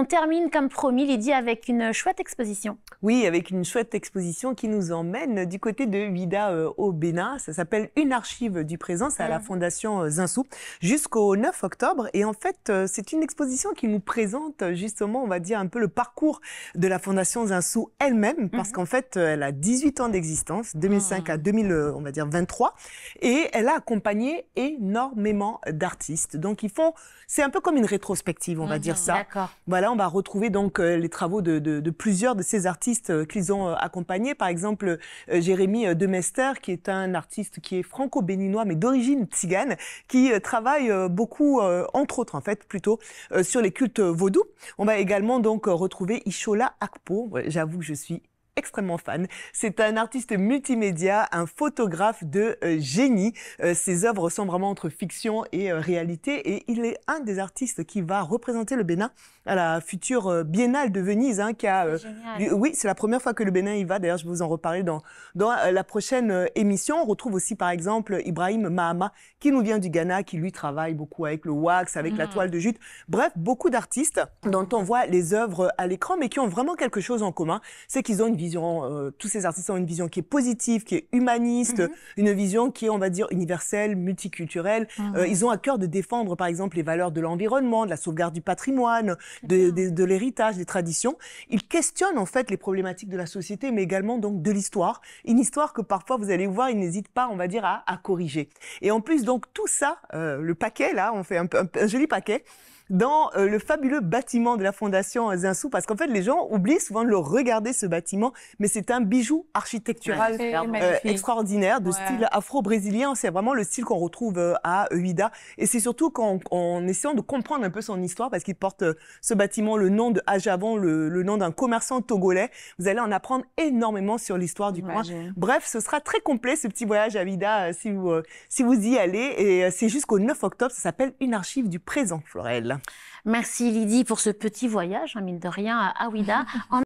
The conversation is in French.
on termine comme promis, Lydie, avec une chouette exposition. Oui, avec une chouette exposition qui nous emmène du côté de Ouidah au Bénin. Ça s'appelle Une archive du présent, c'est à la Fondation Zinsou, jusqu'au 9 octobre. Et en fait, c'est une exposition qui nous présente justement, on va dire, un peu le parcours de la Fondation Zinsou elle-même, parce qu'en fait, elle a 18 ans d'existence, 2005 à 2023, et elle a accompagné énormément d'artistes. Donc, c'est un peu comme une rétrospective, on va dire ça. D'accord. Voilà, on va retrouver donc les travaux de plusieurs de ces artistes qu'ils ont accompagnés. Par exemple, Jérémy Demester, qui est un artiste qui est franco-béninois, mais d'origine tzigane, qui travaille beaucoup, entre autres en fait, plutôt, sur les cultes vaudous. On va également donc retrouver Ishola Akpo. Ouais, j'avoue que je suis extrêmement fan. C'est un artiste multimédia, un photographe de génie. Ses œuvres sont vraiment entre fiction et réalité, et il est un des artistes qui va représenter le Bénin à la future Biennale de Venise, qui a oui, c'est la première fois que le Bénin y va. D'ailleurs, je vais vous en reparler dans la prochaine émission. On retrouve aussi par exemple Ibrahim Mahama, qui nous vient du Ghana, qui lui travaille beaucoup avec le wax, avec la toile de jute. Bref, beaucoup d'artistes dont on voit les œuvres à l'écran, mais qui ont vraiment quelque chose en commun, c'est qu'ils ont une vision, tous ces artistes ont une vision qui est positive, qui est humaniste, une vision qui est, on va dire, universelle, multiculturelle. Ils ont à cœur de défendre, par exemple, les valeurs de l'environnement, de la sauvegarde du patrimoine, de l'héritage, des traditions. Ils questionnent, en fait, les problématiques de la société, mais également, donc, de l'histoire. Une histoire que, parfois, vous allez voir, ils n'hésitent pas, on va dire, à corriger. Et en plus, donc, tout ça, le paquet, là, on fait un joli paquet, dans le fabuleux bâtiment de la Fondation Zinsou, parce qu'en fait, les gens oublient souvent de le regarder, ce bâtiment, mais c'est un bijou architectural extraordinaire, de style afro-brésilien. C'est vraiment le style qu'on retrouve à Ouidah. Et c'est surtout en essayant de comprendre un peu son histoire, parce qu'il porte ce bâtiment le nom de Ajavon, le nom d'un commerçant togolais. Vous allez en apprendre énormément sur l'histoire du coin. Bref, ce sera très complet, ce petit voyage à Ouidah, si vous y allez. Et c'est jusqu'au 9 octobre, ça s'appelle Une archive du présent, Florelle. Merci Lydie pour ce petit voyage, mine de rien, à Ouidah.